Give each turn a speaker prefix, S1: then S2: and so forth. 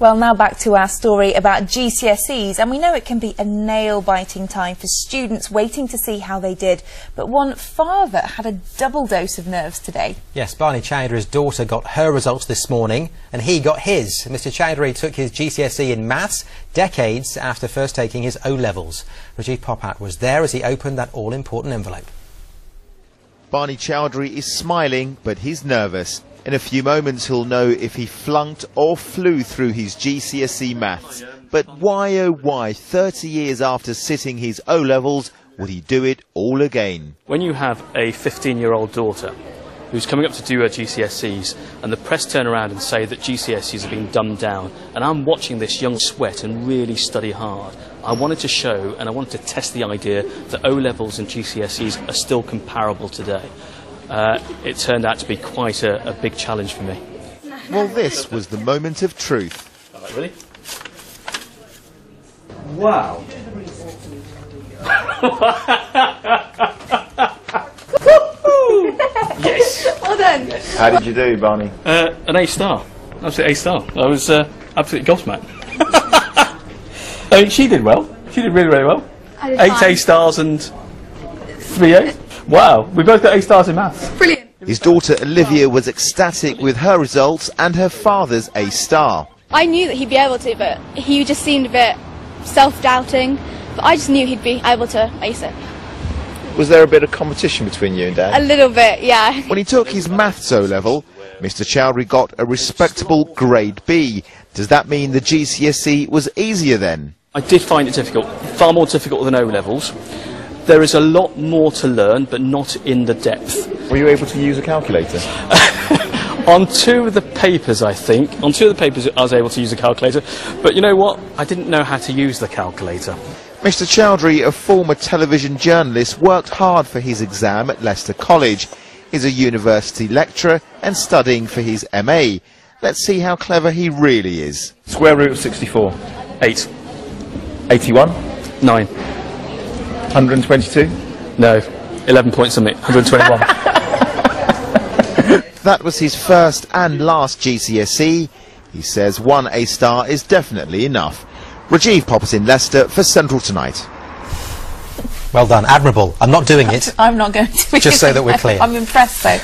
S1: Well, now back to our story about GCSEs, and we know it can be a nail-biting time for students waiting to see how they did, but one father had a double dose of nerves today.
S2: Yes, Barnie Choudhury's daughter got her results this morning and he got his. Mr Choudhury took his GCSE in maths decades after first taking his O-levels. Rajiv Popat was there as he opened that all-important envelope.
S3: Barnie Choudhury is smiling, but he's nervous. In a few moments he'll know if he flunked or flew through his GCSE maths. But why oh why, 30 years after sitting his O-levels, would he do it all again?
S4: When you have a 15-year-old daughter who's coming up to do her GCSEs and the press turn around and say that GCSEs have been dumbed down, and I'm watching this young sweat and really study hard, I wanted to show and I wanted to test the idea that O-levels and GCSEs are still comparable today. It turned out to be quite a big challenge for me.
S3: Well, this was the moment of truth.
S4: Really? Wow. Yes.
S5: Well done.
S4: Yes.
S6: How did you do, Barnie?
S4: An A star. Absolute A star. I was absolutely gobsmacked. I mean, she did well. She did really, really well.
S5: I did
S4: 8
S5: fine.
S4: A stars and 3 A's. Wow, we both got A stars in maths.
S5: Brilliant.
S3: His daughter Olivia was ecstatic with her results and her father's A star.
S7: I knew that he'd be able to, but he just seemed a bit self-doubting. But I just knew he'd be able to ace it.
S6: Was there a bit of competition between you and Dad?
S7: A little bit, yeah.
S3: When he took his maths O-level, Mr Choudhury got a respectable grade B. Does that mean the GCSE was easier then?
S4: I did find it difficult, far more difficult than O-levels. There is a lot more to learn, but not in the depth.
S6: Were you able to use a calculator?
S4: On 2 of the papers, I think. On 2 of the papers, I was able to use a calculator. But you know what? I didn't know how to use the calculator.
S3: Mr Choudhury, a former television journalist, worked hard for his exam at Leicester College. He's a university lecturer and studying for his MA. Let's see how clever he really is.
S6: Square root of 64.
S4: 8.
S6: 81.
S4: 9.
S6: 122.
S4: No. 11 point something. 121.
S3: That was his first and last GCSE. He says 1 A star is definitely enough. Rajiv Popat in Leicester for Central Tonight.
S2: Well done, admirable. I'm not doing it.
S1: I'm not going to.
S2: Just so that we're clear.
S1: I'm impressed though.